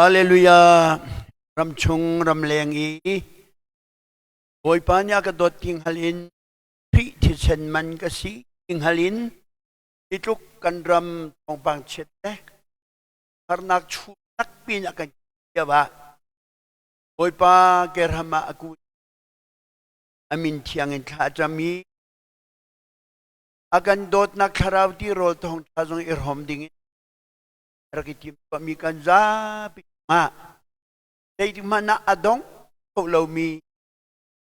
ฮาเลลูยารำชงรำแรงอีโอยปานยากระโดดทิงฮัลินพิธิเชนมันกสีทิงฮัลินที่ทุกกันรำของบางเช็ดเนี่ยฮาร์นักชูนักปีนักกันเยาว่าโอยปาเกรหมากูอามินเทียงอินทาจามีอากันโดดนักคาราวที่โรลทองทาจงอิรหอมดิ่งรักที่มีกันซาปิมาได้ที่มานาอดงโคลามี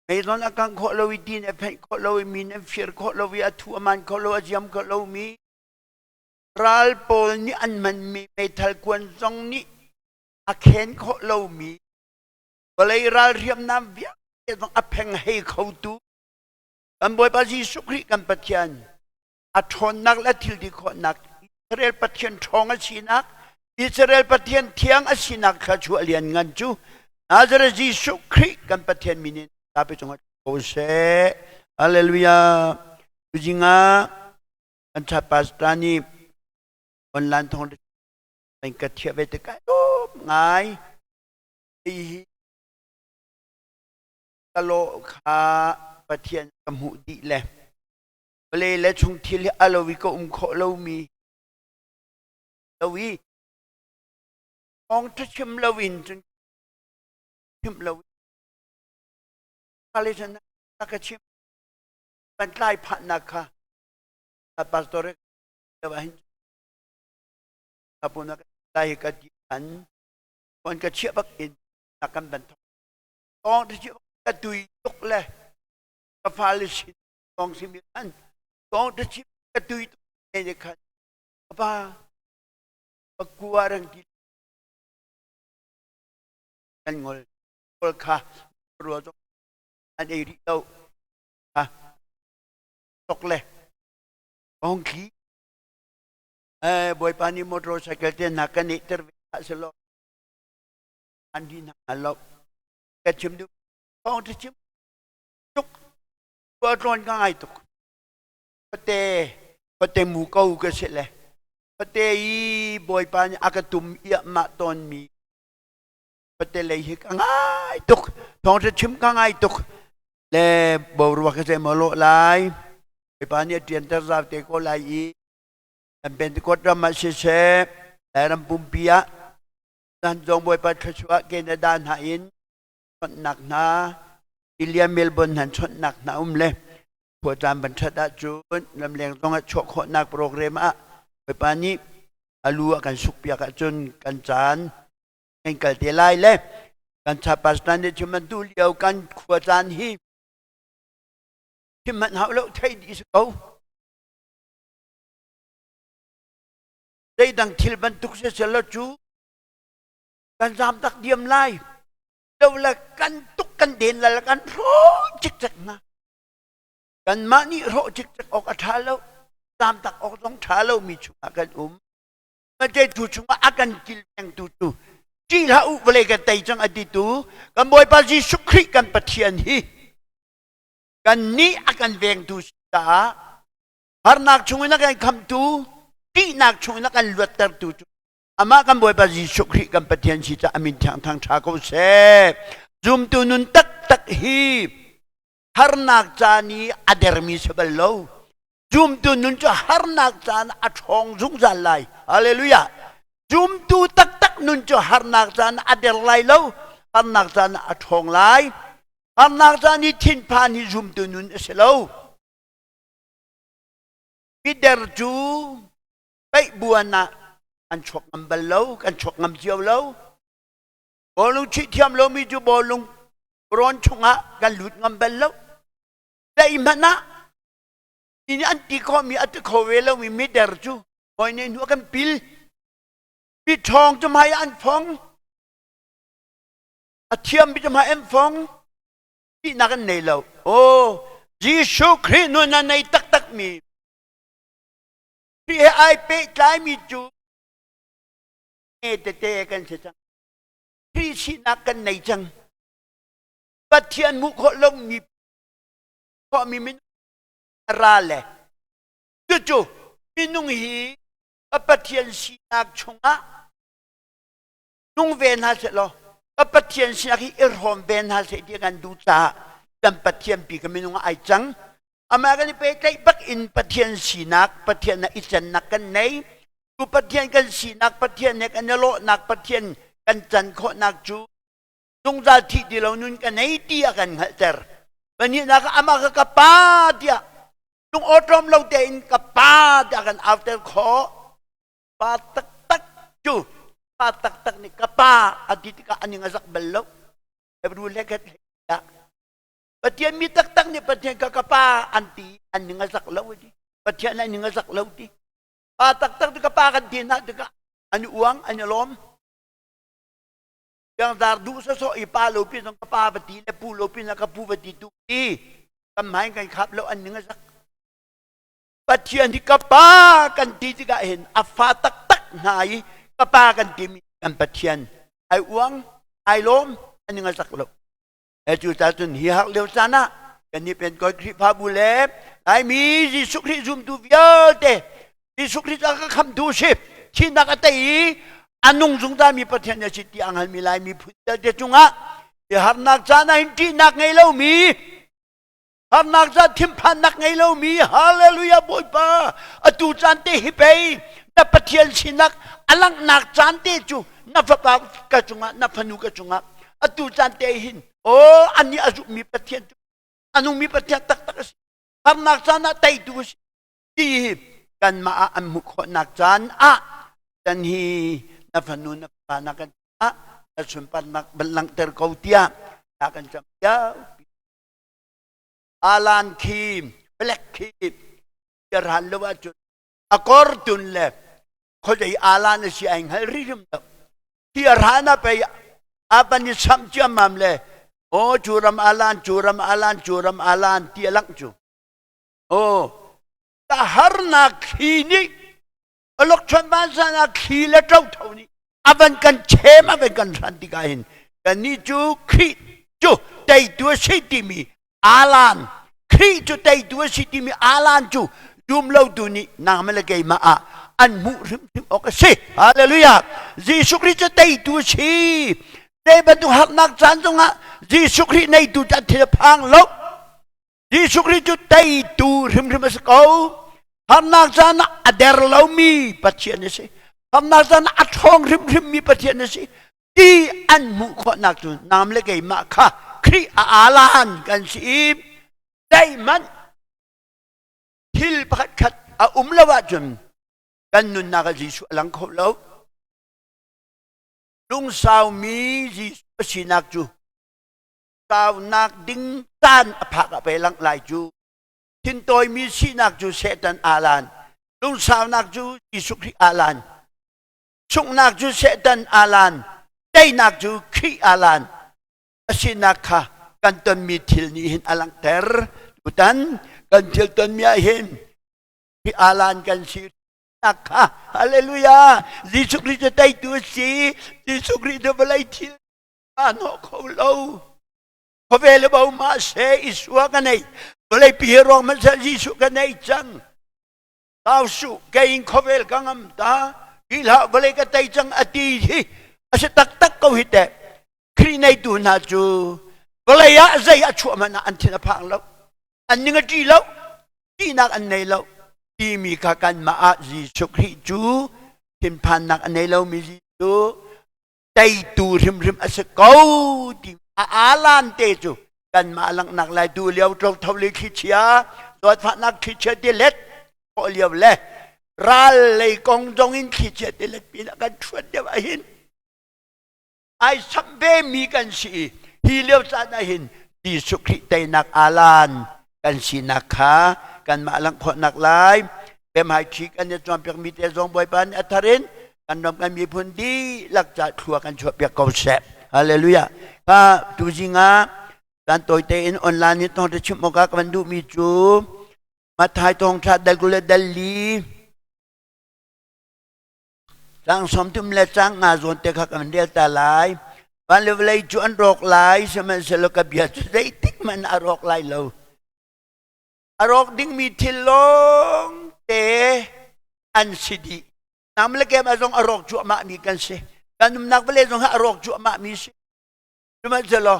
ไม่ต้องอาการโคลาวิดีเนี่ยเป็นโคลาวิมีเนี่ยฟิร์โคลาวิอัตุมันโคลาวิจามโคลามีรัลโปลนี่อันมันมีเมทัลควนซองนี่อาเคนโคลามีก็เลยรัลเรียมน้ำเบียจะต้องอภังให้เขาดูกันบ่อยปัจจิสุขริกันปัจจัยอัฐอนนักและทิลดีคนนักอิสราเอลปัจจัยทองอาชีนักอิสราเอลปัจจัยเทียงอาชีนักข้าชัวเลียนงันจูนาซาเรตยิสุคริกันปัจจัยมินิตาไปจงโอเซฮาเลลูยาจุจิงาอันชาปัสตานีวันลันทองเป็นกระเทียบไปตะกายโอ้ไงอีกะโลคาปัจจัยกมุดีเล่เลยและชงที่เลอลวิก็โคลามีลาวีองทุชิมลาวินจนชิมลาวิอะไรฉันนักชิมบรรลัยพันนักค่ะแต่ปัสตอร์เดี๋ยวให้ถ้าพูดนักได้กันยันคนก็เชื่อบักอินนักการบันทองที่เชื่อก็ดุยตุกเลยกับฟาลิชินกองสิมิลันกองที่เชื่อก็ดุยตุกเนี่ยค่ะapa pagkuwarang di kan ngol ka rojo an ei ri tau ha tokle ong ki boy pani motorcycle te nakani terve selo andi na alo ka chim du ong te chim tuk wa tron ka ai tuk pate mu kau ka sele pate i boy pani akatum ia ma ton mi pate le hi ka ngai tuk thong te chim ka ngai tuk le bo ruwa ka se mo lo lai boy pani tian ta za te ko lai i an ben ko ra ma se se la ram pum pia dan jong boy pa thwa ke na dan ha in chon nak na ilia melbourne han chon nak na leพอจำบัญชาดาจูนลำเลียงต้องชกขนักโปรแกรมไปปานี้อาลัวกันสุกเปียกจนกันจานเองกันเตลัยเลยกันชาปัสตันเดชมันดูเลียวกันขวจานฮีที่มันหาแล้วไทยดีสักเอาได้ดังทิลบันทุกเสียแล้วจูกันจำตักเดียมไล่แล้วละกันตุกกันเด่นละกันโรจิกจักนะกันมานี่โรจิกจักออกอัฐาแล้วตามตักออกต้องชาแล้วมีชุอากันไม่ใช่ถูชุมาอากันกิลยังตูจีละอุเวลกันไตจังอดีตูกันบ่อยปัจจิสุขริกันปะเทียนฮีกันนี้อากันเวงตูตาหานักชงนักกันคำตูจีนักชงนักกันลวดตรตูอามากันบ่อยปัจจิสุขริกันปะเทียนชีจะอามินทางชาโกเซจุมตูนุนตักฮีหานักจานีอเดอร์มิสเบลโลจุมตูนุนจะหานักจานอัชองซุงจันไลฮาเลลูยาจุมตูตักนุนจะหานักจานอเดอร์ไลโลหานักจานอัชองไลหานักจานี่ทินพานิจุมตูนุนเสโลพิเดอร์จูไปบัวนะอันชกงำเบลโลกันชกงำเจียวโลบอลลุงชิเทียมโลมีจูบอลลุงร้อนชงะกันหลุดงำเบลโลได้มันนะini anti kami atau kawela mi medar tu, kau ini nu akan pil, bitong cuma yang fong, atiam cuma yang fong, ini nak nelau. Oh, Yesus Kristus nu nanai tak mi, dia ai pe cai mi tu, tete akan secang, Kristus nak nai cang, batian muka long mi, kau mi min rale tujuh minung hi apa tian sinak chunga นุ่งเวนหาเสร็จแล้วก็ปะเทียนสินักที่รวมเวนหาเสร็จที่กันดูจ่ากันปะเทียนปีกันไม่นุ่งไอจังอามากันไปใกล้บักอินปะเทียนสินักปะเทียนนักอิจันนักกันไหนกูปะเทียนกันสินักปะเทียนเนี่ยกันโลนักปะเทียนกันจันโคนักจูนุ่งจ่าที่เดียวนุ่นกันไหนเดียกันเหรอวันนี้นักอามาก็กระปาเดียนุ่งอดรมเราเดินกระปาเดียกันเอาแต่ขอปาตักตักจูปาตักตักนี่กระปาอดีตก็อันยังสักเบลล์เอฟรูเล็กๆนะปะเทียนมีตักตักนี่ปะเทียนก็กระปาอันตีอันยังสักเล่าดิปะเทียนอันยังสักเล่าดิปาตักตักนี่กระปากันตีนะดิก็อันuangอันล้อมyang dardu seso ipa lopin ng kapapati na pu lopin na kapupati tuki kamay kay kaplo an nga sak patiyan di kapa kan titigahin afatak-tak nai kapa kan timi kan patiyan ay uang ay lom an nga saklo etu tatun hihak lew sana kanipin ko kripabule ay mi jisukri zum tu vyate jisukri takakam dusip sinakatay anong zungda mi patyan niya siti ang halmilay mi puta de chunga harnak sana hindi nak ngaylaw mi harnak sa timpan nak ngaylaw mi hallelujah boy pa atu chante hipay na patyan sinak alang nak chante chu na fapag ka chunga na panu ka chunga atu chante hin oh ani azu mi patyan anong mi patyan tak harnak sana tay tu si kan maaam ko nak chan dan hi na panu na panakan na sumpan balang terkautia akan samya alan kim black kim yarhan lawat akordun le khojai alan si ang haririm da yarhana pe apan ni samja mamle oh churam alan tialak chu oh taharna khini alok chamban sana khile trau thau ni avan kan chem avan kan santi kahin kan ni chu khi chu dai tu siti mi alan khi chu dai tu siti mi alan chu dum lo tu ni na mala kai ma an mu rim okase hallelujah Jesus Christ dai tu si dai ba tu hak nak chan zonga Jesus Christ nei tu chat the phang lo Jesus Christ dai tu rim as ko hamnak sana ader laumi patien si hamnak sana athong rim mi patien si di an mu kho nak tu nam le kai ma kha kri alan kan si dai man thil pakhat khat lawa jum kan nun na ka jisu alang kho lo lung sao mi jisu sinak chu sao nak ding tan aphak pe lang lai chu tin tôi mi si nak ju setan alan lung sao nak ju isukri alan chung nak ju setan alan day nak ju kri alan asinaka kanton mi til ni hin alang ter utan kan til ton mi hin kri alan kan si naka hallelujah isukri ju day tu si isukri ju balay til ano ko lo ko vele ba ma se iswa kanay Oleh pihirong man sa Jisu ka na itang. Tao su, kain kovel kangam ta. Hila, walay ka tayo itang atihi. Asa taktak ko hite. Krinay do na ju. Walay ya, zay atwa man na antinapang law. Ani nga di law. Di nak anay law. Di mi kakan maa Jisu Kristu. Timpan nak anay law mi Jisu. Tay tu rim asa kau. Di aalan te ju. Kan malang nak lai du liao trâu thâu li khi chia rồi phát nak khi chia đi lết có liao lệ ra lấy công trong in khi chia đi lết bị kan chuột đi vậy hin ai sắp về mi kan si hi liao sa na hin di sukri tay nak alan kan si nakha kan malang kho nak lai em hai chi kan chọn việc mi te zong boy ban atharin kan nom kan mi phun di lak cha thua kan chuột việc câu sep hallelujah ka tu jinga dan toy tein online nito de chimo ka kandu mi chu mathai tong tha dal gule dali sang som tum le sang nga zon te kha kan del ta lai ban le lai chu an rok lai sama selo ka bia dei tik man arok lai lo arok ding mi thilong te an sidi nam le ke ma zong arok chu ma mi kan se กันนุมนักเวลจงหารอกจั่วมามีสิดูมันจะรอ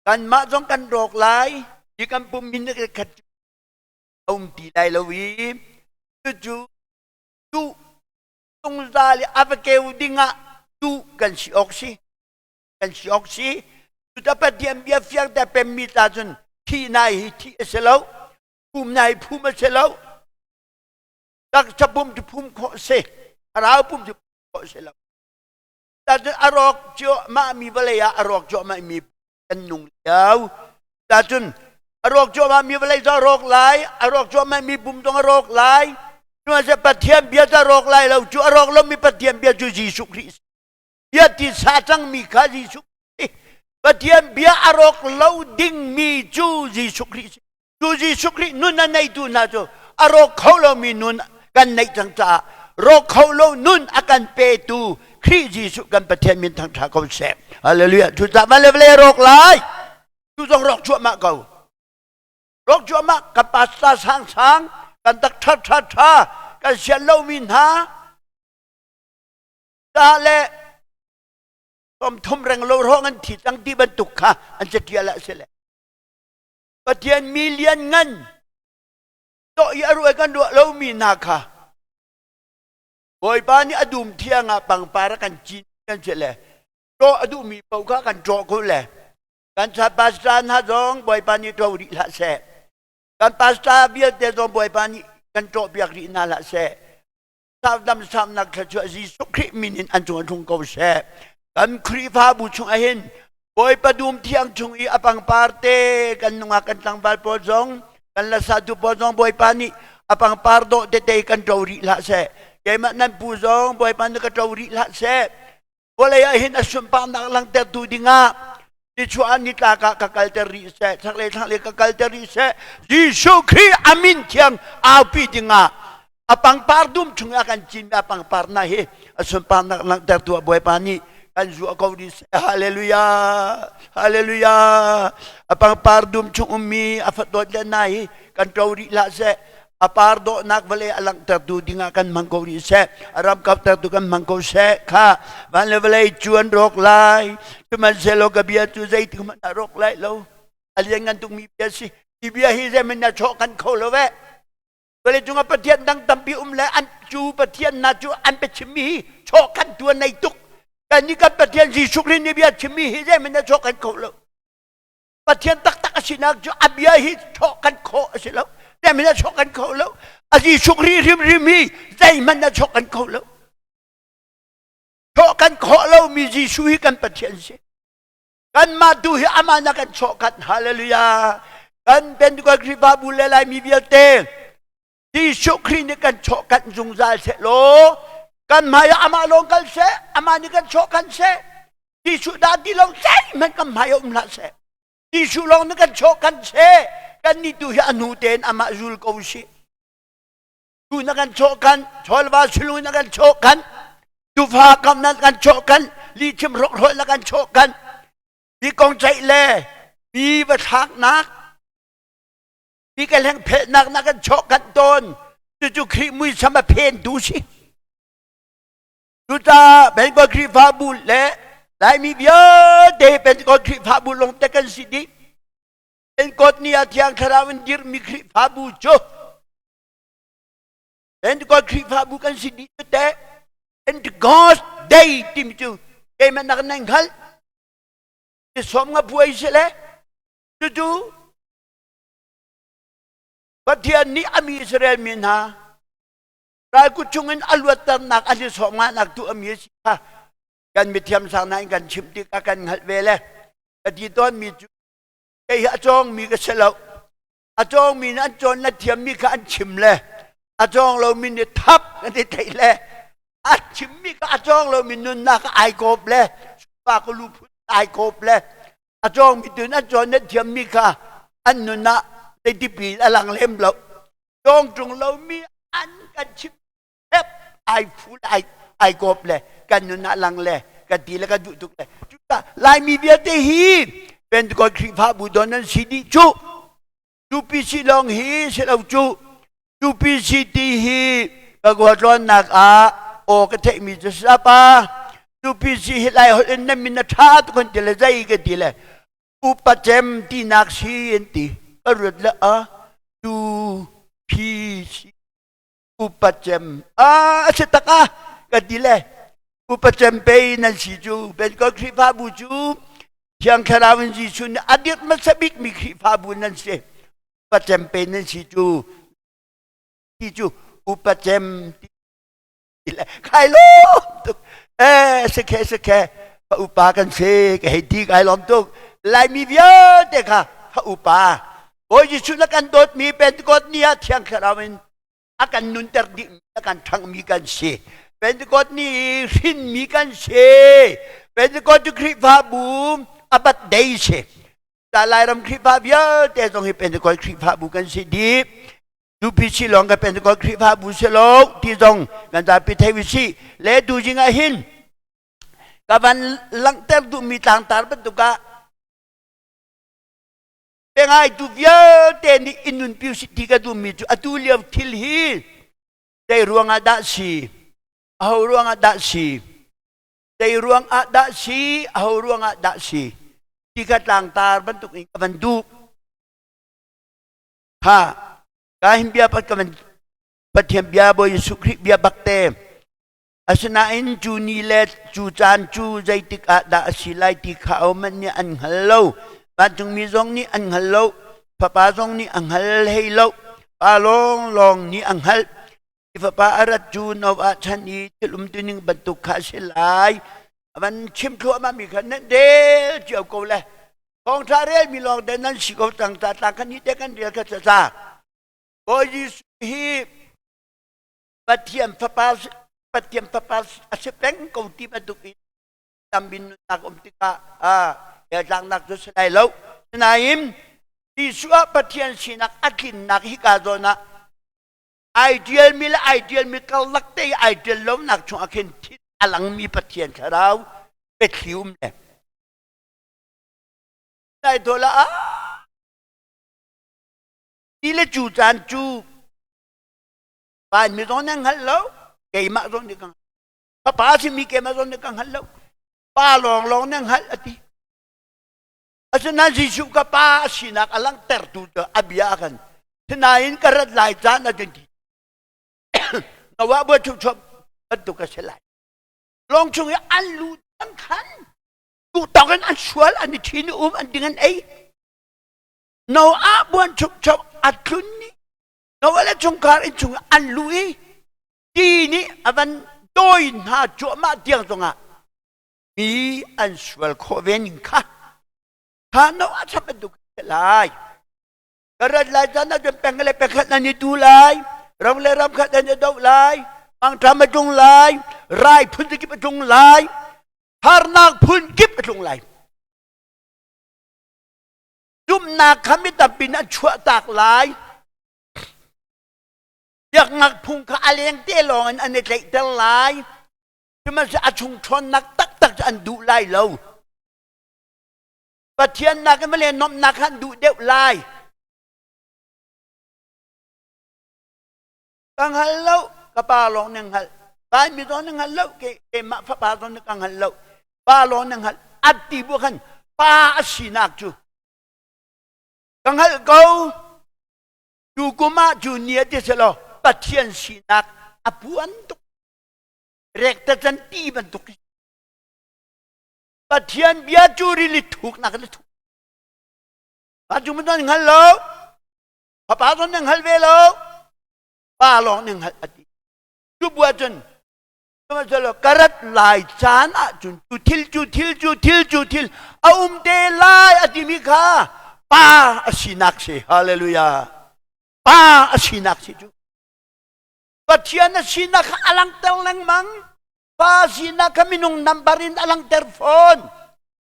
กันมาจงกันรอกหลายยิ่งกันปุ่มมินก็ขัดอุ้มตีได้ละวิจู่จู่ตรงซาลีอาเกวดิงะจู่กันสิออกสิจุดประเดี๋ยวเบียร์เฟียงแต่เป็นมิตรจนที่ไหนที่เสลาภูมิไหนภูมิเสลาดักจะภูมิจะภูมิโคเสเราภูมิจะโคเสลาแต่จนอารอกจ่อมามีเวลาอารอกจ่อมามีกันนุ่งเดียวแต่จนอารอกจ่อมามีเวลาจะอารอกไหลอารอกจ่อมามีภูมิต้องอารอกไหลเมื่อจะประเดี๋ยวเบียร์จะอารอกไหลเราจ่ออารอกเรามีประเดี๋ยวเบียร์จู่ยิสุคริสเบียร์ที่สาจังมีข้ายิสุประเดี๋ยวเบียอารอกเราดิ่งมีจูยิสุคริสนุ่นนั่นในตัวน่าจะอารอกเขาเรามีนุ่นกันในจังจ้ารอกเขาเรานุ่นอาการเปตูคริสยิสุกันประเทศมินทางชาเขาเสพฮาเลลูยาจุดจับมาเลยรอกหลายจุดต้องรอกชั่วมากเขารอกชั่วมากกับปัสสาวะช้างกันตักทัดกันเสียเรามินหาตาเล่ทุ่มแรงโลร้องอันที่ตั้งที่บรรทุกค่ะอันจะเดียละเสียเลยประเทศมิเลียนเงินโตยารวยกันด้วยเรามีนาค่ะบอยปานี่อดุมเที่ยงอ่ะปังปาระกันจีนกันเสียเลยโตอดุมีเป่าข้ากันโจกุเลยกันชาปัสตาหน้าจงบอยปานี่โตริละเสกันปัสตาเบียดเดจงบอยปานี่กันโตเบียกรินาละเสสาวดำสาวนักขจรจีสุขริมินินอันจงทงเกาเสกันครีฟ้าบุชงอาหินบอยประดุมเที่ยงชงอีอปังปาร์เตกันนุ่งกันตังบาลปอจงกันละสาธุปอจงบอยปานี่อปังปาร์โดเตเตกันโจริละเสแกมันนั่นปูจงบอยปานี่กันโจริละเสบอยอาหินอสุมปานักลังเตตูดิงะดิชวานิตากะกัลเตริเสทักเลกัลเตริเสยิสุคริอามินเที่ยงอาปิดิงะอปังปาร์ดุมชงอากันจินอปังปาร์นาเฮอสุมปานักลังเตตูบอยปานี่kan jua kau di haleluya apang pardum chung umi afat do danai kan kau di la se apar do nak vale alang terdu dinga kan mangkau di se aram kap terdu kan mangkau se kha vale vale chuan rok lai tuman selo gabia tu zai tu man rok lai lo aliangan tung mi biasi ibia hi ze men na chok kan kau lo ve vale junga patian dang tampi le an chu patian na chu an pe chimi chok kan tu nai tukกันนี่กันประเทศยิสุครินี่เบียชิมีฮิเจมันจะชกกันโคแล้วประเทศตักสินักจะอับยาฮิชกกันโคสิแล้วแต่มันจะชกกันโคแล้วอายิสุครีริมใจมันจะชกกันโคแล้วชกกันโคแล้วมียิสุฮิกันประเทศสิกันมาดูฮิอามานักันชกกันฮาเลลูยากันเป็นตัวคริบาบุเลไลมีเบียเตยิสุครีนี่กันชกกันจุงใจเสโลกันมายาอามาลงกันเสอามานี่กันโชกันเสที่สุดาที่ลงเสมันกันมายาละเสที่สุดลงนี่กันโชกันเสกันนี่ดูยานูเตนอามาจุลกอชิดูนักกันโชกันชอลวาสลุนักกันโชกันดูฟ้ากำนักกันโชกันลีชิมรกรอยนักกันโชกันมีกองใจเล่มีประทักนักมีกันแห่งเพชรนักกันโชกันตนจู่ๆครีมุยสมาเพนดูสิดูจ้าเป็นคนคริฟาบุลและหลายมีเยอะเดเป็นคนคริฟาบุลลงแต่กันสิดิเป็นคนนี้ที่ยังคาราวันดิร์มีคริฟาบุโจเป็นคนคริฟาบุกันสิดิแต่เป็นก็อดได้ที่มิจูเอมันนักนั่งขัลที่สมกับผู้อิสระจู่ๆประเทศนี้อามีอิสราเอลมีนะรายกุชงเงินอลวตนักอันที่สองมานักตัวมีสิค่ะกันมีเทียมสางนั้นกันชิมติกกันหัดเวลกันที่ต้นมีจุไอ้อาจงมีกระเสลาอาจงมีนั่นจนนั่นเทียมมีกันชิมเลยอาจงเรามีเนี่ยทับกันที่ไทยเลยอาชิมมีก็อาจงเรามีนุนนักไอกบเลยปากก็รู้พูดไอกบเลยอาจงมีตัวนั่นจนนั่นเทียมมีค่ะอันนุนนะในที่ปีอลังเล่มเราจงจงเรามีอันกันชิมไอฟูไอกบเลยกันนุนลังเลยกันตีแล้วก็ดุตุกเลยจุดลายมีเบียเตฮีเป็นคนคริฟาบุดอนันสิดิจูดูพิชิลองฮีเสลาจูดูพิชิตีฮีก็กวาดร้อนนักโอกระเทมีจะสปา ดูพิสิไลหนนั้นมินาชาตุคนเจริญใจกันทีเลยอุปเจมที่นักชีนตีอรุณละดูพิสิอุปเจมเสตกะกันทีเลยอุปเจมไปนั่นสิจูเป็นก็คริปาบูจูยังคาราวันสิจูนอดีตมันสบิกมีคริปาบูนั่นสิอุปเจมไปนั่นสิจูที่จูอุปเจมทีเลยใครรู้สเคพระอุปากันเสกให้ดีไกลล้อมตุกลายมีเยอะเด็กค่ะพระอุปาโอ้ยชุนกันโดดมีเป็นกฎเนี่ยเที่ยงคราวันอากันนุนเตอร์ดิอากันทั้งมีกันเสเป็นกฎนี้หินมีกันเสเป็นกฎจุคริพาบูมอบัดเดย์เสแต่ลายรำคริพาเยอะแต่ต้องให้เป็นกฎคริพาบูกันเสดีดูพิชิลองกันเป็นกฎคริพาบูเสลกที่ตรงกันจากพิเทวิชีและดูจิงอาหินkapan lang ter du mi tang tar ba tu ka pengai tu via te ni inun piu si ti ka du mi tu atu liam thil hi te ruang ada si au ruang ada si te ruang ada si au ruang ada si ti ka tang tar ban tu kapan du ha ka him bia pat kapan pathiam bia bo yesu khrist bia bakte asnain chu ni le chu chan chu zai tik a da silai ti khao man ni an hallo ba chung mi zong ni an hallo papa zong ni an hal hei lo pa long long ni an hal papa arat chu no a chan ni tilum tuning bantuk kha silai ban chim thua ma mi khan de chiao ko le kong tha re mi long de nan si ko tang ta ta kan ni de kan ria ka sa bo yi hi pathiam papa patiam papas asepeng kau tiba tuki tambin nak tika ya jang nak tu selai lau naim di suap patian sinak akin nak hikazona ideal mil kau lakte ideal lau nak chung akin tit alang mi patian karau petlium le nai dola ile chu chan chu ban mi don nang hello kay ma zon ni kang papa si mi kay ma zon ni kang hello pa long long nang hal ati asana si su ka pa sinak alang tertu de abiakan tinain karat lai chan na jenti nawa bo chu chop atu ka selai long chung ya alu tang khan tu takan an swal an tin an dengan ai no a bon chup chop atlun ni no wala chung kar in chung aluทีนี้อันโดยหาจัวมาเดียงตรงมีอันสวลโคเวนิงค่ะหาโน้อาชเป็นดุลายกระไรจันนั่นเป็นแปลงอะไรแปลงขัดนันดูลายรำเลยรำขัดนันดูลายบางทำมาจงลายไรพุ่นกิบจงลายฮาร์นักพุ่นกิบจงลายจุ่มนักขมิตาปินันชั่วตากลายอยากนักพุงข้าเลี้ยงเตลองอันนี้ใจเตลายที่มันจะอาชุงชนนักตักจะอันดูไล่เราปะเทียนนักไม่เล่นนมนักอันดูเดียวไล่กังหันเล่ากระปาลองหนึ่งหันไปมีตอนหนึ่งหันเล่าเกมาฟ้าปาตอนหนึ่งกังหันเล่าปาลองหนึ่งหันอัดตีบุกันปาสีนักจูกังหันเขาจูกุมาจูเนียที่เสลอปะเทียนสีนักอภวนตุกเรกตะจันตีบันตุกปะเทียนเบียจูริลิถูกนักลิถูกปัจจุบันหนึ่งฮัลโหลพระป้าตอนหนึ่งฮัลเวโลป้าลองหนึ่งฮัลอดีจูบัวจนก็มาเจอการัดลายจานอ่ะจุนจูทิลเอาเดลายอดีมิคาป้าสีนักสิฮาเลลูยาป้าสีนักสิจูปัจจัยนั้นสินักอลังเตลังมังป้าสินักkami nung nambarin alang telefon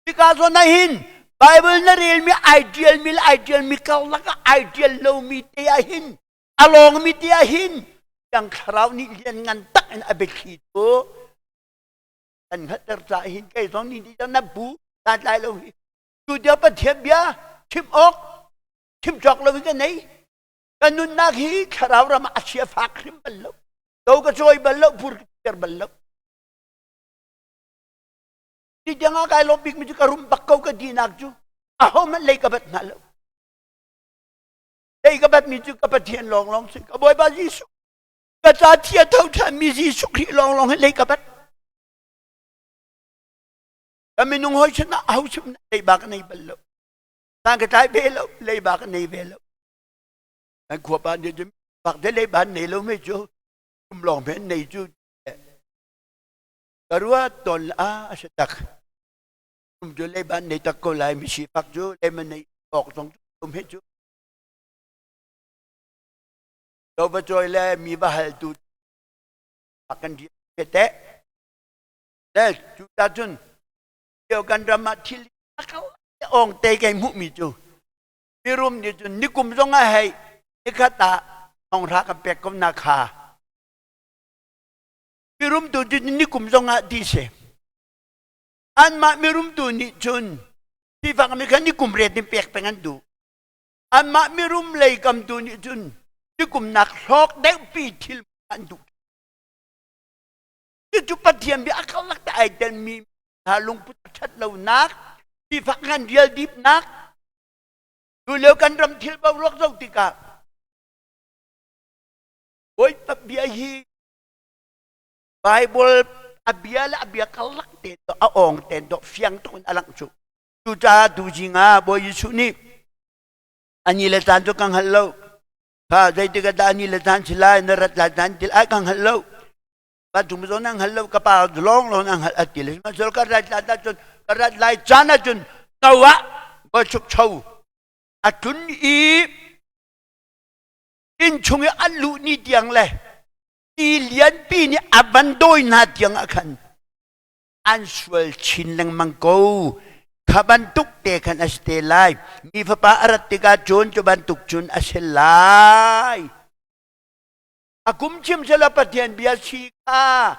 di kaso na hin Bible na real mi ideal mi kaulaka ideal low mi tiyahin along mi tiyahin yang karaw ni lian ngantak an abekito an hatar sahin kay song ni di na bu tatlay low tu dia pa thiabya chim chok low ka nay kanun nakhi karaw rama asya fakrim balaw daw ka soy balaw pur kir balaw Di jangan kay lobig mi karum bakkaw ka dinak ju. Aho man lay kabat nalo. Lay kabat mi ju kapat hiyan long si kaboy ba Jisu. Kata tiya tau ta mi Jisu kri long lay kabat. Kami nung hoy siya na aho siya na lay baka na ibalo. Tangka tayo belo, lay baka na ibelo. Nagkuha pa niya dyan. Bakit lay baka na ilo medyo. Kumlong men na ju. Karua tol asatak. Jo lay ban nay takko lay mi sipak jo lay man nay ok tong medyo. Do ba joy lay mi bahal tu akan dia kete. Deh juta jun. Yo kan drama til akau ong te kai mu mi jo. Pirum ni jun ni kum jong a hai ikata ong ra ka pek kom na kha. Pirum tu jun ni kum jong a di se. An ma mirum tu ni jun. Di fa kami kan ni kum red ni pek pengan du. An ma mirum lay kam tu ni jun. Ni kum nak sok dek pi til an du. Di tu patiam bi akal lak ta ai dan mi halung put chat lau nak. Di fa kan dia dip nak. Du leu kan ram til ba rok zau tika. Oi pa biahi. Bible abiala abia kalak teto aong tendo fiang tukun alang su tu cha tu jinga boy Yesu ni ani le tan to kang hello ha dai tiga da ani le tan sila narat la tan til ai kang hello ba tum zo nang hello ka pa long lo nang atil ma sol ka rat la ta chun ka rat lai chana chun kawa bo chuk chou atun i in chung alu ni tiang le Ilian pi ni abandoy na tiyang akan. Answel chin lang mangko. Kabantuk te kan astelay. Mi pa arat tiga chun bantuk chun aselay. Akum chim sila patian biya sika.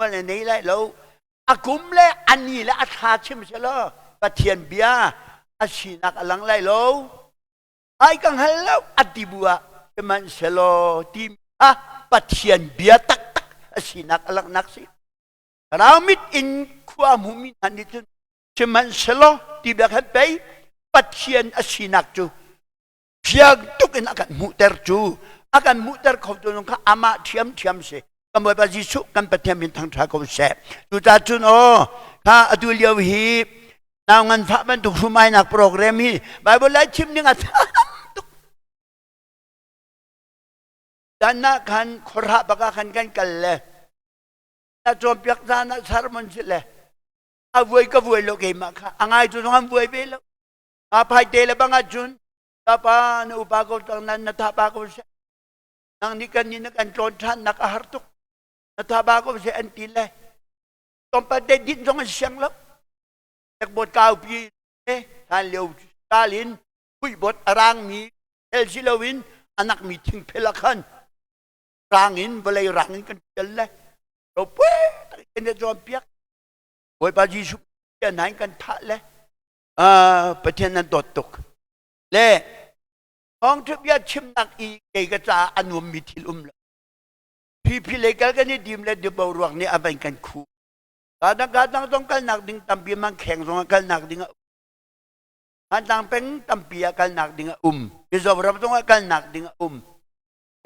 Wala nilay lo. Akum le anila at hachim sila patian biya. Asinak alang lay lo. Ay kang halaw at dibuwa. Teman silo tim. Patian biya tak asinak alang naksi. Ramit in kuam huminan itu cuman selo tiba bay patian asinak tu. Siag tukin akan muter tu. Akan muter kau tu nungka ama tiam se. Kamu apa Yesus kan patian bintang kau se. Tu tajun oh ka adu liau hi. Naungan fakman tu rumai nak program hi. Bible lai cim ni ngat. Dana kan korha baka kan kalle. Na jompiak dana sarmon sila. Avoy ka voy lo kay maka. Angay tu nang voy belo. Apay tele ba nga jun. Tapa na ubago tang natapa ko siya. Nang ni kanina kan trontan nakahartok. Natapa ko siya antile. Tompade din song siyang lo. Nagbot kaupi Hanliw Stalin. Huybot arang mi. El silawin anak meeting pelakan. Rangin, balay rangin kan kala. So, kaya jompiak. Boy pa Jisu, yan hain kan tala. Patiyan ng totok. Le, ang tibya chimnak i kay kata anum mitil umla. Pipilay kal kan ni dimle di bawruak ni abay kan ku. Kadang-kadang tong kalnak ding tampi mang keng tong kalnak ding Hantang peng tampiya kalnak ding Isobrap tong kalnak ding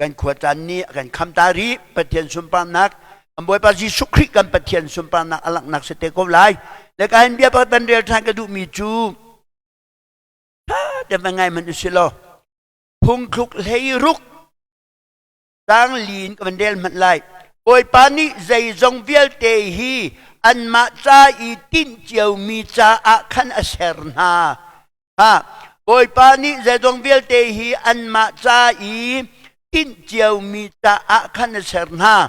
Kan kuatan ni kan kamtari patian sumpah nak amboy pa Yesus Kristus kan patian sumpah nak alak nak seteko lai lekahin dia pa bandel tang kadu micu de mangai manusia lo phung khuk lei ruk tang lin ka bandel mat lai boy pani zai zong vial te hi an ma cha i tin chiao mi cha a khan aserna ha boy pani zai zong vial te hi an ma cha i tin chiao mi ta a khan serna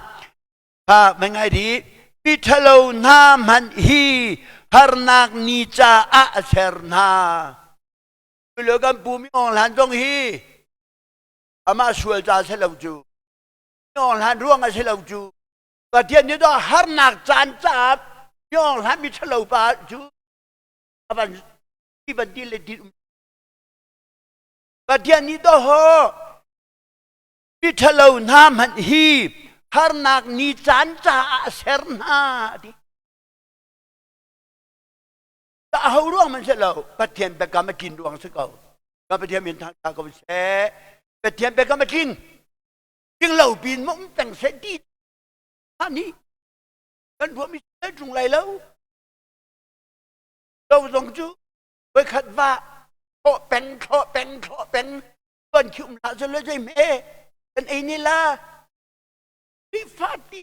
ha mengai di pitalo na man hi harnak ni cha a serna logan bumi on lan dong hi ama sual cha se lau ju on lan ruang a se lau ju ka tian ni do harnak chan cha yong lan mi chalo ba ju aban iban di le di ka tian ni do ho Pitalo naman hi harnak ni chan cha serna di แต่เอาร่วงมันเสร็จแล้วประเทียนไปกรรมกินดวงซะเก่าก็ประเทียนเป็นทางตาก็แช่ประเทียนไปกรรมกินจึงเหล่าปีนมันแต่งเสร็จดีท่านี้กันพวกมีเส้นตรงไหนแล้วเราต้องจูไปขัดว่าโคเป็นก้อนคิวมาจะเลยใจแม่กันไอ้นี่ล่ะที่ฟาดี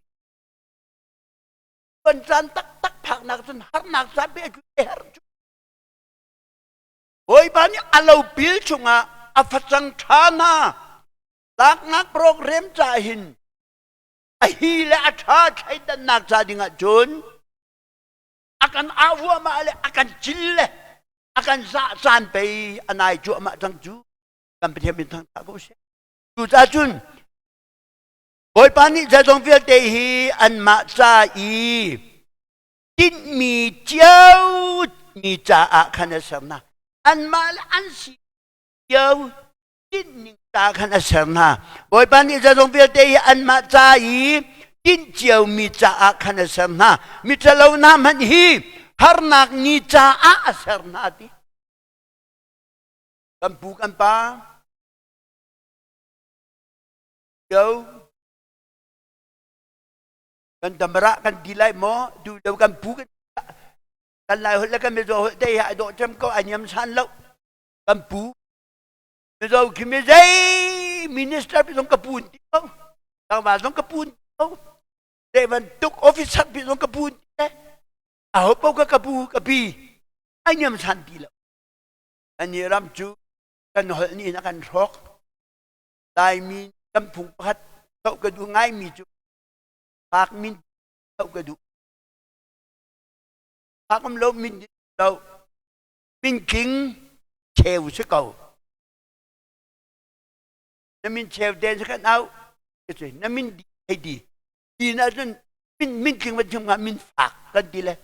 เป็นจานตักผักหนักจนหักหนักซาเบียจุเอร์จุโอ้ยบ้านนี้อาเราพิลชุงอ่ะอาฟังชานาตักนักโปรแกรมจ่าหินไอ้ฮีเลอาชาใช้ดันนักจ่าดิ่งจุนakan awa ma ale akan jille akan san pe anai chu ma thang chu kan pe min thang ta ko se tu ta chun boy pani ja dong fiel te hi an ma cha i tin mi chiao ni cha a khan sam na an ma le an si chiao tin ni ta khan sam na boy pani ja dong fiel te hi an ma cha i tin chiao mi cha a khan sam na mi cha lo na man hi harnak ni cha a asar na ti kan bukan pa yo kan damra kan dilai mo du do kan bukan kan lai hol kan me zo dei ha do cham ko anyam san lo kan bu me zo ki me dei minister pi song kapun ti ko ta ba song kapun ko dei ban tuk officer pi song kapunเอาพวกกระปูกระปีไอ้เนี่ยมันทันทีแล้วอันนี้รำจูกันหอยนี่นะกันทอกตายมีกำพุงพัดเท่ากระดูง่ายมีจูปากมินเท่ากระดูปากกำลบมินเรามินคิงเชลสักเก่าน้ำมินเชลเดนสักกันเอาเฉยน้ำมินดีให้ดีนะจนมินคิงมันทำงานมินฝากกันดีเลย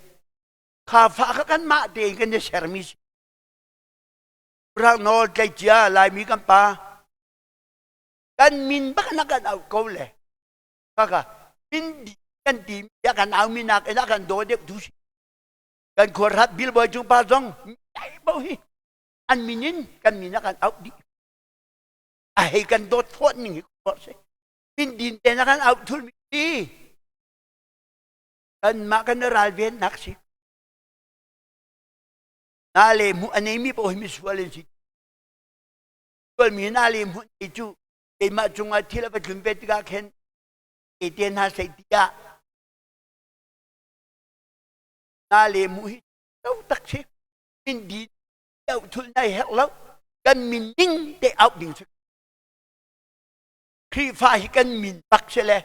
ข้าฝากกันมาเองกันจะเชอร์มิสเราโน้ตใจเจ้าลายมีกันปะกันมินบักนักกันเอาเขาเลยก็มินดีกันดีอยากกันเอามินักอยากกันโดดเด็กดูสิกันขวดรัดบิลบอยจุงปาซองใจบ่อยอันมินินกันมินักกันเอาดีไอ้กันโดดโทษนี่ก็ใช่มินดีแต่นักกันเอาทุนดีกันมากันรัลเวียนนักสินาเลมุอันนี้มีโปรหิมิสวาเลนสิก็มีนาเลมุไอจูไอมาจงอาทิตย์ละประชุมเวทีกาเข็นไอเตียนหาเสียดีอะนาเลมุฮิเราตักเชมินดีเอาทุนได้เฮลแล้วกันมินนิ่งได้เอาดิ่งสักครีฟ้าให้กันมินปักเชลเลย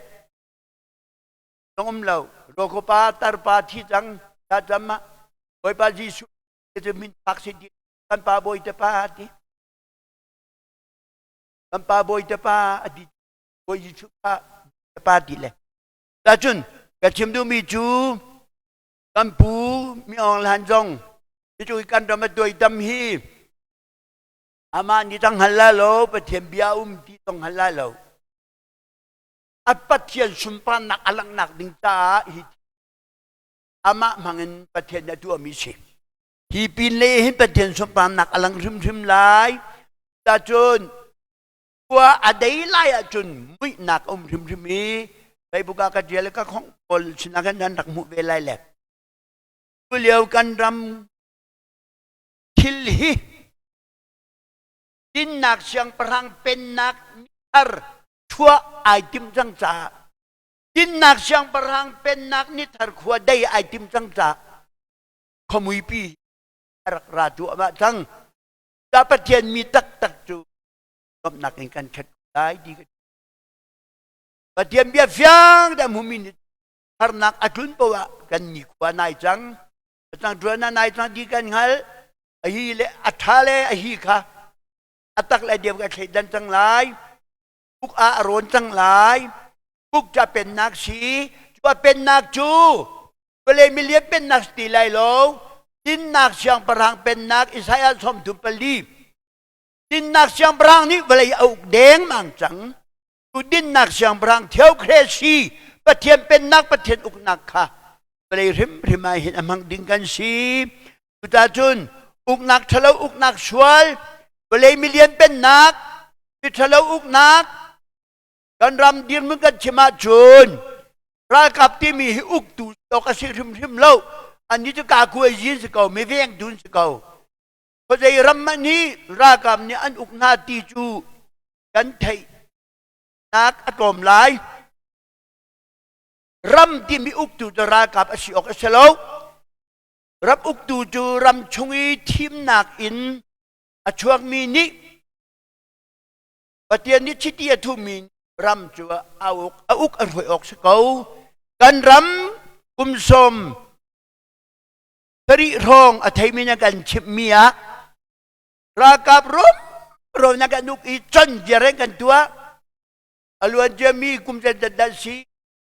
น้องเราโรคปาตารปาที่จังตาจำมาโอยปาจิสุจะมินปักเสียกันปาโบยตะปาดิกันปาโบยตะปาอดีโบยชุปาตะปาดิเลยแต่จุนกระชิมดูมีจูกันปูมีอองลันจงที่จูกันทำมาตัวดำฮีอามานี่ต้องหันละโลไปเทียมเบียที่ต้องหันละโลอัปปะเทียนสุมปานักอลังนักดิงตาฮิอามามังเงินปะเทียนตัวมีสิฮีปีนเล่เห็นปะเทียนสุมปานักอลังริมลายตาจนว่าอะไรไล่จนไม่หนักริมมีไปบุกากระเจียแล้วก็ของปลชนะกันนันตักมุเวลัยแหลกผู้เลี้ยวกันรำทิลฮีดินนักเสียงพลังเป็นนักนิทรชั่วไอติมจังจ่าดินนักเสียงพลังเป็นนักนิทรขวดได้ไอติมจังจ่าขมุยปีรักราจูมาจังดาปเทียนมีตักจูก็นักในการขัดได้ดีกันปเทียนเบียฟียงแต่มุมินฮาร์นักอจุนปวะกันนี่ขวานายจังจังดวนนายจังดีกันฮัลไอฮีเลอัฐาเลไอฮีค่ะอัตักเลยเดียวกับเฉดันจังหลายพวกอารอนจังหลายพวกจะเป็นนักสีจะเป็นนักจูก็เลยมีเลี้ยเป็นนักสติไลโลดินนักเสียงพลังเป็นนักอิสราเอลสมทุปลีดินนักเสียงพลังนี้เวลาเอาแดงมังจังดูดินนักเสียงพลังเที่ยวเครซีประเทียนเป็นนักประเทียนอุกนักค่ะเวลาริมมาเห็นมังดิงกันสี ตุตาจุนอุกนักทะเลอุกนักชวลเวลามิเลียนเป็นนักที่ทะเลอุกนักกันรำเดียนมึงกันชิมาจุนรากับที่มีอุกตุตอกสิริมริมเล่าอันนี้จะกาคุยยินสกาวไม่เวียงดุนสกาวพอใจรำมันนี้รากับนี้อันอุกนาตีจูกันไทยนักอตอมลายรำที่มีอุกตุจะรากับอสิออกเสลารับอุกตุจูรำชงอีทีมนักอินอช่วงมีนี้ปฏิญาณิชิตยทุมีรำจัวเอาอุกอร่อยออกสกาวกันรำกุมสมทริรองอธิมินากันชิมมียรากับรมนักนุกอีจันเจริญกันตัวอลวนจะมีกุมจะดัดสี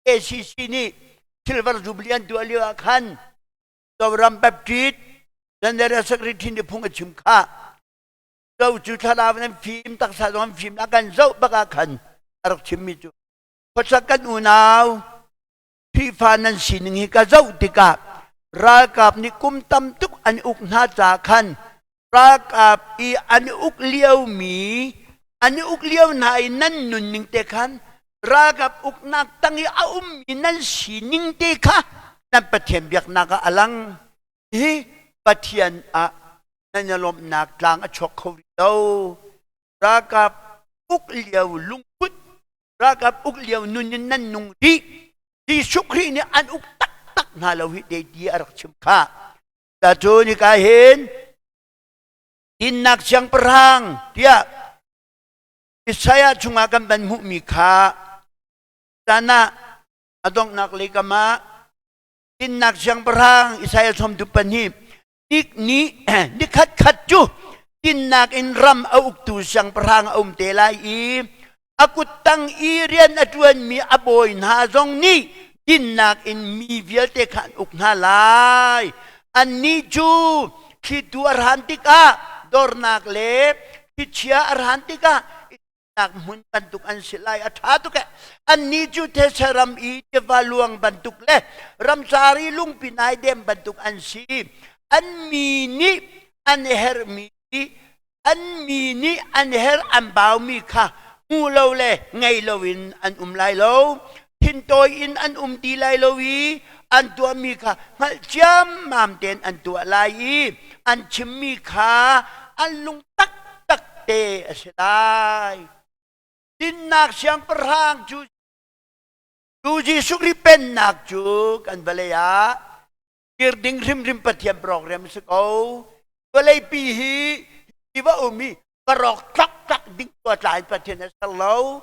เอซีซีนี่ซิลเวอร์จูบลียนตัวเลียวขันตัวรำแบบจีดdan dari sekretari di pungut jumka zau juta lawan film tak satu film akan zau bakakan arok cimitu pasakan unau pifanan siningi ka zau tika rakap ni kumtam tuk an uk na jakan rakap I an uk liau mi an uk liau na nan nun ning tekan rakap uk nak tangi aum minan sining teka nan patembyak naga alangปะเทียนอะนั่นยลมหนักกลางอชกเขาเดารากับอุกเลียวลุงพุทรากับอุกเลียวนุนนั่นนุงดีชุกรีเนี่ยอันอุกตักนาลาวิเดียรักชิมข้าแต่โจนี่ก็เห็นอินนักเชียงปรางเดียอิสยาชุงอากันเป็นมุมีข้าแต่น่ะอดงนักเลกมาอินนักเชียงปรางอิสยาชมดุปนีนี่นี่ขัดจูดินนักอินรำเอาอุกตูสังพรางอุมเตลายอากุตังอีเรียนอดวนมีอบอยนาจงนี้ดินนักอินมีเวียเตขันอุกนาลายอันนี้จูคิดตัวอรหันติกาดอร์นักเล็บคิดเชียอรหันติกานักมุนบันทุกอันสิลายอัฐาตุกะอันนี้จูเทสรำอีเจวาลวงบันทุกเล่รำสารีลุงปินายเดมบันทุกอันซีอันมีนี่อันเฮร์มีอันมีนี่อันเฮร์อันบ่าวมีค่ะมูเลวเลยไงเลวินอันไลโลทินโตอินอันตีไลโลวีอันตัวมีค่ะฮัลจำมามเตนอันตัวไลอันชิมมีค่ะอันลุงตักเตอสไลดินนักเสียงประหางจูจีสุกริเป็นนักจูกันเบลยาkirding rim patian program sekau balai pihi tiba umi karok tak ding tua lain patian selau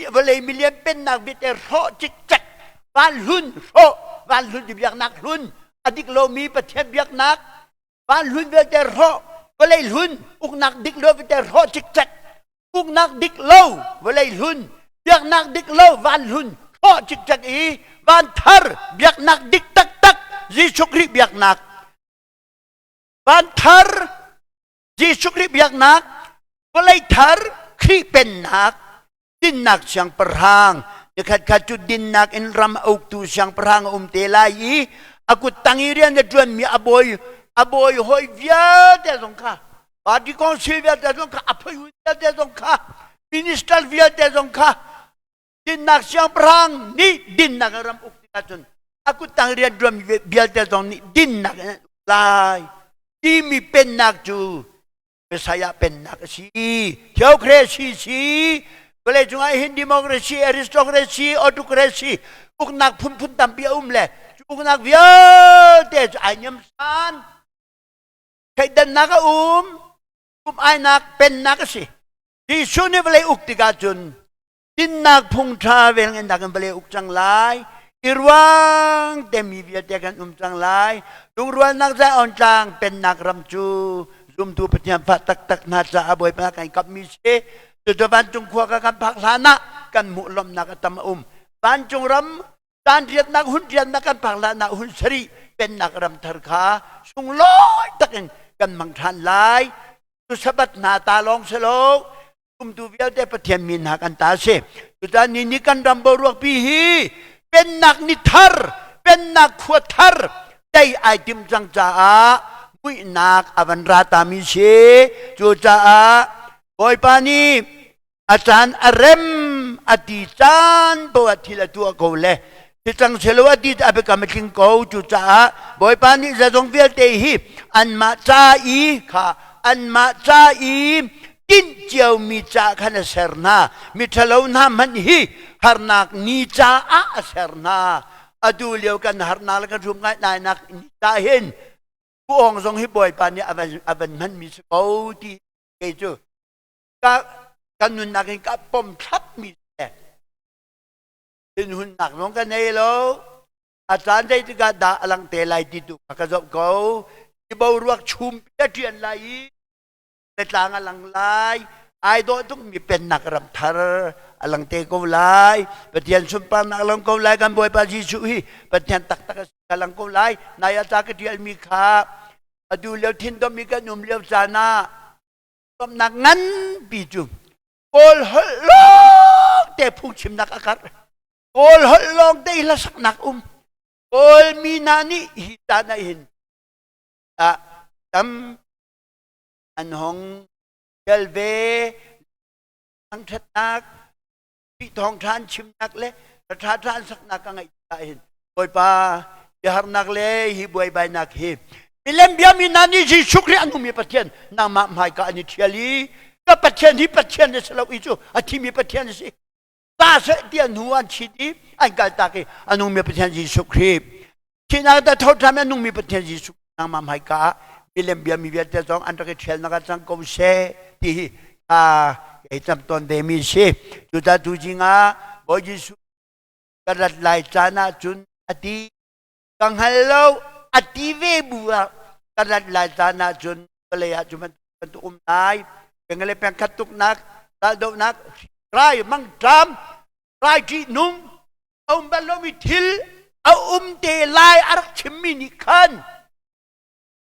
balai milian pen nak biter ro cicak van hun dibiak nak hun adik lomi patian biak nak van hun biter ro balai hun uk nak dik lo biter ro cicak uk nak dik lo balai hun biak nak dik lo van hun ro cicak ban thar biak nak dik tak ji chukri biak nak ban thar ji chukri biak nak balai thar kri pen nak din nak siang perhang dekat kaju din nak in ram auk tu siang perhang telai aku tangirian de duan mi aboy hoi via de zongka parti konsil via de zongka apoy via de zongka minister via de zongka din nak siang perhang ni din nak ram ukti kacun aku tangrian drum bial te dong ni din nak lai di mi pen nak ju saya pen nak si teokrasi si boleh jungai hindi demokrasi aristokrasi autokrasi uk nak pun tampi le uk nak bial te anyam san kai dan nak ai nak pen nak si di suni boleh ukti kacun din nak pung travel ngan nak boleh ukjang lai irwang demi via tekan umjang lai dung ruan nak za onjang pen nak ramju zum tu petiam tak na za aboy pa kan kap mi se tu ban chung khwa ka kan phak lana kan mu lom nak tam ban chung ram dan riat nak hun riat nak kan phak lana hun sri pen nak ram thar kha sung loi takin kan mang than lai tu sabat na ta long selo tu via te petiam min ha kan ta se tu dan ni kan ram boruak pi hiเป็นนักนิทรเป็นนักขวดทร ได้ไอติมจังจ้ามุยนักอวันราตามิเชจูจ้าบอยปานีอาจารย์อารมอดีจานบวชทีละตัวกูเลยที่จังเชลวดีจะไปกำมิงกูจูจ้าบอยปานีจะต้องเวียนเตหีอันมาจ้าอีค่ะอันมาจ้าอีกินเจียวมีจ้าขันเสรนามิทะเลวนามันฮีฮาร์นักนีจ้าอาเสรนาอดูเลียวกันฮาร์นักแล้วก็รุมง่ายนายนักนีจ้าเห็นผู้องค์ทรงฮิบอยปานีอวันมันมีสกูที่เกจูก็กันนุนนักก็ปมทับมีแต่ถึงหุ่นหนักน้องกันเนโลอาจารย์ได้ที่กาด่าอลังเตลัยติดตุกระจกเขาที่บ่าวรักชุมเพียนไหลแต่ต่างอลังไลไอ้ตัวต้องมีเป็นนักรำทารอลังเตกูไลปฏิญาณสุปานักอลังกูไลกันบ่อยปาจิสุฮีปฏิญาณตักอลังกูไลนายอาจารย์ก็ที่อันมีค่าอดูเลี้ยวทิ้งต้องมีกันหนุ่มเลี้ยวจานาต้องนักงั้นปีจุโกลฮลองแต่ผู้ชิมนักอากาศโกลฮลองได้ละสักนักโกลมีนานี่ฮิตานาหินจำอันหงเจลเวทั้งชัดนักพี่ทองทานชิมนักเล่ประชาทานสักนักก็ไงตาหินบอยปาเดี๋ยวนักเล่ฮิบวยใบนักฮิมิเลมเบียมีนานี่จีชุกเรียนุมีปะเทียนนามะหมายกานิเทียลีก็ปะเทียนที่ปะเทียนในสลาวิจูอาทิมีปะเทียนสิตาเสตียนหัวชิดีอันกันตาเกอนุมีปะเทียนจีชุกรีที่นักแต่ทศทำอนุมีปะเทียนจีชุกนามะหมายกามิเลมเบียมีเวียดจงอันตะเกเชลนักจังกงเชที่ไอจำตอนเดมีเชจุดาตุจิงาบอยจิสุกระดับไหลจานาจุนอดีกังฮัลโลอดีเวบัวกระดับไหลจานาจุนก็เลยจุมันเป็นตุนายเป็นอะไรเป็นขัดตุกนักตาดูนักไรมังจำไรจีนุ่มเอาบอลมิทิลเอาเตลายอารักชิมินิคัน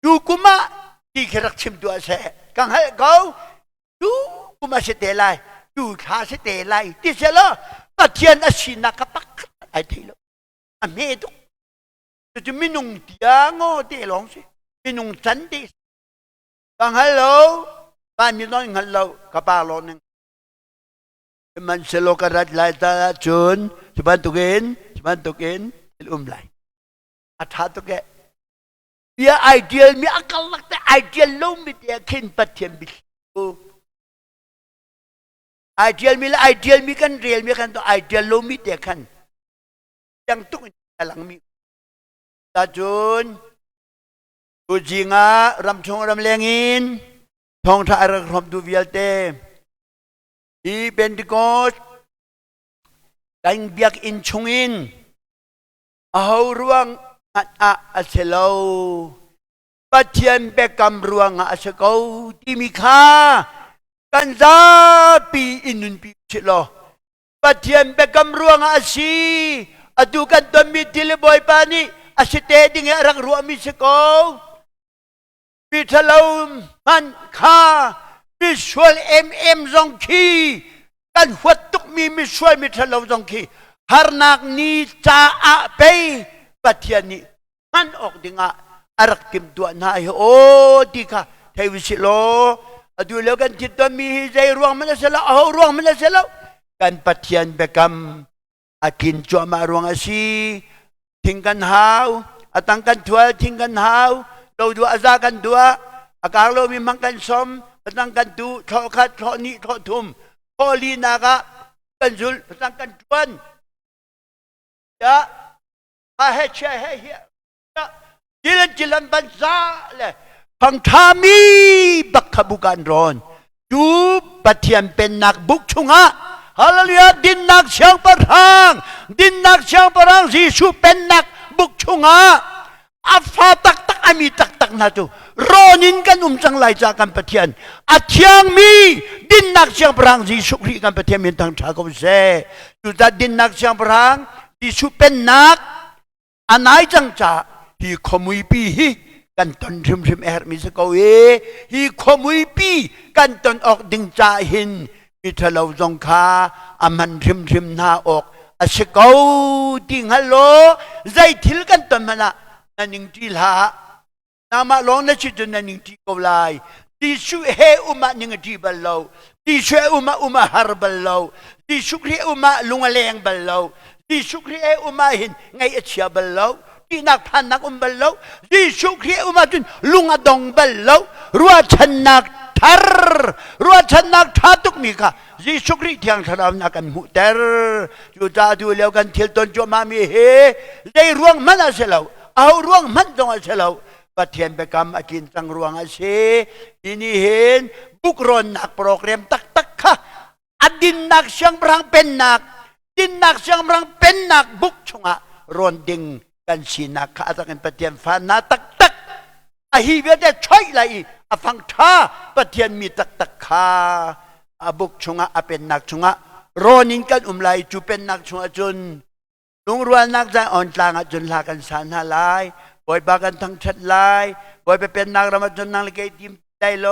อยู่กุมาที่รักชิมตัวเสกังให้เขาดูกุมาเสเตลายดูขาเสเตลายที่เสละปัจเจียนอชินักปักไอ้ที่ละอเมตุจะมีนุ่งเตียงโง่เตลองสิมีนุ่งสันติกังให้เราบ้านมีน้อยงันเรากระเป๋าเราหนึ่งมันเสลกรัดลายตาจุนสบันตุกินไหลอัฐาตุกะมีไอเดียมีอักลักแต่ไอเดียลุ่มมีแต่ขึ้นปัจเจียนบิดไอเดียมีละไอเดียมีกันเรียลมีกันตัวไอเดียลุ่มมีแต่กันยังตุกหลังมีตาจุนตุจิงารำชงรำเลงอินทองทารักรบดูวิลเตอีเป็นติโกสกันเบียกอินชงอินเอารวงอาเซโลปัจเจียนเบกำรวงอาเซโกที่มีค่ากันซาปีอินุนปีเชโลปัจเจียนเบกำรวงอาชีอดูกันตัวมีทิลบอยปานีอาเซเตดิงรักรวงมิเซโกพิทลมมันค่ามิชวลซงคีกันหัวตุกมีชวลมิทลมซงคีฮาร์นักนีจ้าอาเปปัจเจียนนี้มันออกดิ่งอารักติมตัวนายโอ้ดีค่ะเทวิสิโลอดูแล้วกันจิตตัวมีใจรวงมันเสร็จแล้วรวงมันเสร็จแล้วกันปัจเจียนเบกำอากินจัวมารวงอาชีทิ้งกันหาวตั้งกันทัวทิ้งกันหาวเราดูอาซากันดัวอากาศเรามีมังกันสมตั้งกันดูทอคัดทอนี้ทอทุ่มทอลีนากะกันจุลตั้งกันจวนya hai che hai ya jilan banza le phang thami bakhabukan ron du pathian pen nak buk chunga hallelujah din nak siang parang Yesu pen nak buk chunga afa tak ami tak na tu ronin kan chang lai cha kan pathian athiang mi din nak siang parang Yesu Kri kan pathian min tang tha ko se tu ta din nak siang parang Yesu pen nak anai chang cha hi khomui pi hi kan ton rim mi se ko hi khomui pi kan ton ok ding cha hin mi thalo jong kha aman rim na ok a se ko ding halo zai thil kan ton mana นันนิงจีลานามาลองนัชิจุนันนิงจีกลายดิชุเฮอุมานิงจีบัลโลดิชุอุมาฮาร์บัลโลดิชุครีอุมาลุงเลงบัลโลดิชุครีอุมาหินไงเอชยาบัลโลดินักพันนักบัลโลดิชุครีอุมาจุนลุงอดงบัลโลรัวชนักทัรรัวชนักทัตุกมีค่ะดิชุครีที่ยังทรามนักันมุเตอร์จูจ่าดูเลี้ยวกันเที่ยวตนจมามีเฮได้ร่วงมันอะไรเราเอาร่วงมันตรงอะไรเราปะเทียนไปกรรมอากินตังรวงอาเชอินี่เห็นบุกรอนนักโปรแกรมตักค่ะอดินนักเชียงพรังเป็นนักดินนักเชียงพรังเป็นนักบุกชงะรอนดิงกันชีนักข้าตะกันปะเทียนฟ้านาตักอาฮีเวเดช่วยเลยอาฟังท่าปะเทียนมีตักค่ะอาบุกชงะอาเป็นนักชงะรอนิงกันไลจูเป็นนักชงะจนลุงรวนนักใจอ่อนกลางจนลากันสานหาลายบอยบากันทั้งชัดลายบอยไปเป็นนักรำจนนักเกติมได้โล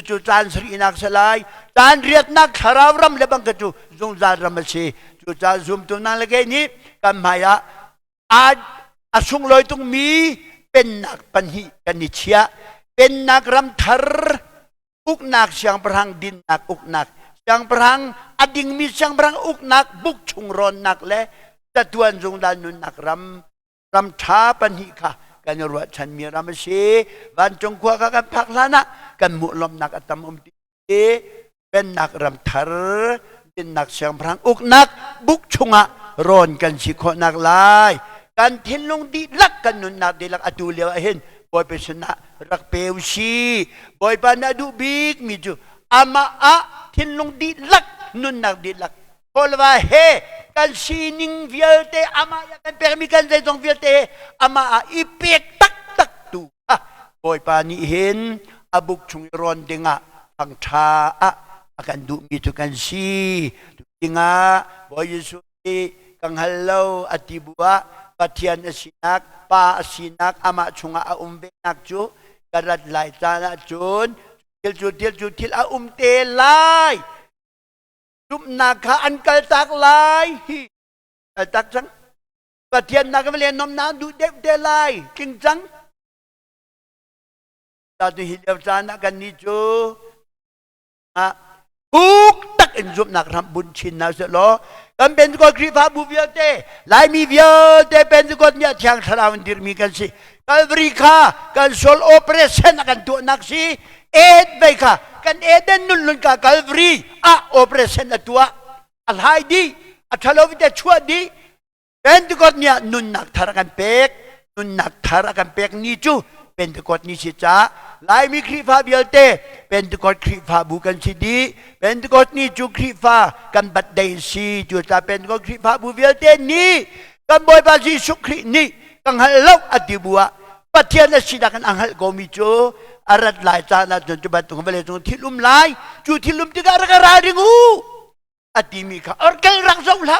จู่ๆจานสรีนักสลายจานเรียดนักขาราวรำเลบังกจู่จงจานรำมาชีจู่จานซุ่มตุนักเกนี้กันมายาอาสุงลอยตรงมีเป็นนักปัญหิกันนิเชียเป็นนักรำทรอุกนักเสียงพรังดินนักอุกนักเสียงพรังอดิ่งมีเสียงพรังอุกนักบุกชุงรอนนักและตะตวนจงดานุนนักรำช้าปัญหิค่ะกันรัวฉันมีรำเชวันจงขวากันพักลานะกันมุลมนักอัตมอมตีเป็นนักรำทรเป็นนักเสียงพรังอุกนักบุกชุงะร้อนกันชิโคนักลายกันทิ้งลงดีลักกันนุนนักดีลักอดูเลียวเห็นบอยไปชนะรักเปวชีบอยปานาดูบิกมิจูอามาอะทิ้งลงดีลักนุนนักดีลักพอลว่าเฮกันซีนิงเวียเตอามาya kan permi kanใจตรงเวียเตอามาอีเปียกตักตูบอยปานี่เห็นอบุกชุงรอนเดงะฟังชาakan du mi tu kan si dinga boy Yesu kang halau atibua patian asinak pa asinak ama chunga umbe nak chu karat lai tana chun til te laiจุบนาคาอันเกิดตักลายตักจังปะเทียนนักเรียนนมน้ำดูเด็กเดลายจริงจังตาตุหิเดียวจานักกันนิจูบุกตักอินจุบนักทำบุญชินนะเสลอกันเป็นกอดครีฟ้าบุเวียเตลายมีเวียเตเป็นกอดเนี่ยเชียงชราวันดิรมีกันสิกันบริคากันโซลโอเปอเรชั่นกันตัวนักสิเอ็ดไปค่ะกันเอเดนนุนกับกัลฟรีโอเปอเรชั่นตัวอัลไฮดีอัชโลวิเตชัวดีเป็นตุกอดเนี่ยนุนนักทารักันเป็กนุนนักทารักันเป็กนี่จูเป็นตุกอดนี่สิจ้าลายมีครีฟ้าเบียลเตเป็นตุกอดครีฟ้าบุกันสิดีเป็นตุกอดนี่จูครีฟ้ากันบัดเดซีจูจ้าเป็นตุกอดครีฟ้าบุเบียลเตนี่กันบอยบาซีสุครีนี่กันฮัลโลอดิบัวปัจเจียนสิดากันอังฮัลโกมิโจอารัดลายจานาจนจุบันตรงเวลาตรงที่ลุ่มลายจู่ที่ลุ่มที่การกระดิ่งอดีมีค่ะอร์เกลรักสาวลา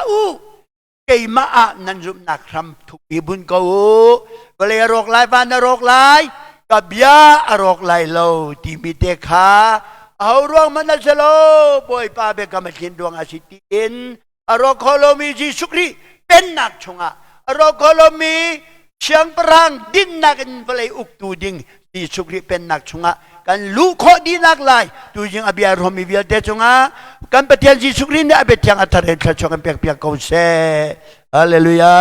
เกยมานันจุนักทำทุกอิบุญกูก็เลยรกลายบ้านรกลายกับยารกลายโลที่มีเตขาเอารวงมันจะโลบอยป้าเบกมาชินดวงอาทิตย์อินอรกโคโลมีจีสุครีเป็นนักชงะอรกโคโลมีเชียงปรางดินนักเปลยอุกตูดิงที่สุครีเป็นนักชงะกันลูกขอดีนักลายดูยังอภิอาโรมีเวียเดชงะกันปฏิญาณที่สุครีเนี่ยอภิยังอัตเรนชงกันเปียกเปียกเขาเซ่ฮาเลลูยา